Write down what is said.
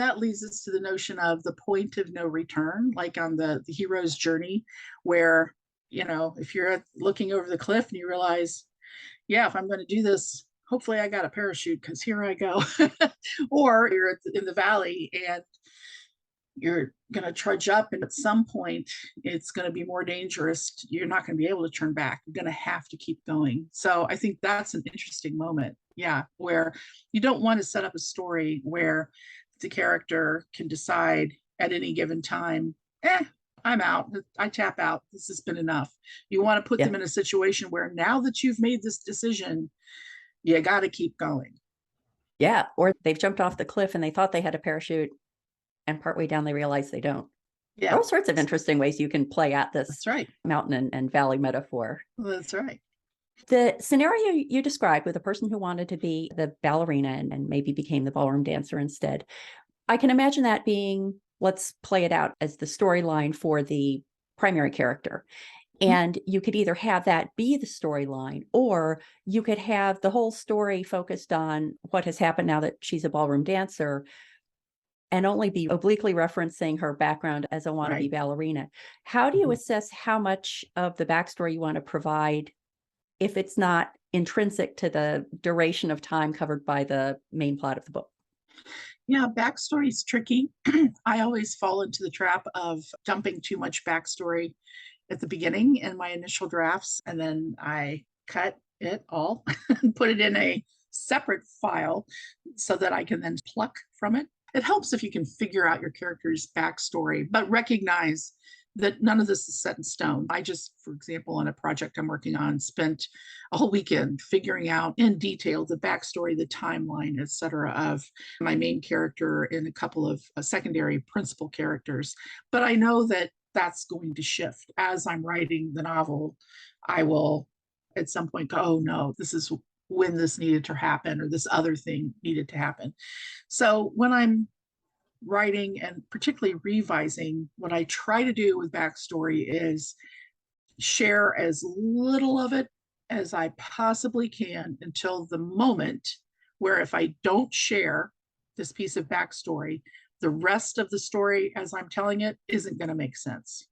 that leads us to the notion of the point of no return, like on the hero's journey, where, if you're looking over the cliff and you realize, yeah, if I'm going to do this, hopefully I got a parachute because here I go. Or you're in the valley and you're going to trudge up, and at some point it's going to be more dangerous. You're not going to be able to turn back. You're going to have to keep going. So I think that's an interesting moment. Yeah, where you don't want to set up a story where the character can decide at any given time, I'm out. I tap out. This has been enough. You want to put Yeah. them in a situation where now that you've made this decision, you got to keep going. Yeah. Or they've jumped off the cliff and they thought they had a parachute, and partway down they realize they don't. Yeah, All sorts of interesting ways you can play at this that's right. mountain and valley metaphor. That's right. The scenario you described with a person who wanted to be the ballerina and maybe became the ballroom dancer instead, I can imagine that being, let's play it out as the storyline for the primary character. And you could either have that be the storyline, or you could have the whole story focused on what has happened now that she's a ballroom dancer and only be obliquely referencing her background as a wannabe Right. ballerina. How do you Mhm. assess how much of the backstory you want to provide if it's not intrinsic to the duration of time covered by the main plot of the book? Yeah, backstory is tricky. I always fall into the trap of dumping too much backstory at the beginning in my initial drafts, and then I cut it all and put it in a separate file so that I can then pluck from it. It helps if you can figure out your character's backstory, but recognize that none of this is set in stone. I just, for example, on a project I'm working on, spent a whole weekend figuring out in detail the backstory, the timeline, et cetera, of my main character and a couple of secondary principal characters. But I know that that's going to shift as I'm writing the novel. I will at some point go, oh no, this is when this needed to happen or this other thing needed to happen. So when I'm writing and particularly revising, what I try to do with backstory is share as little of it as I possibly can until the moment where if I don't share this piece of backstory, the rest of the story as I'm telling it isn't going to make sense.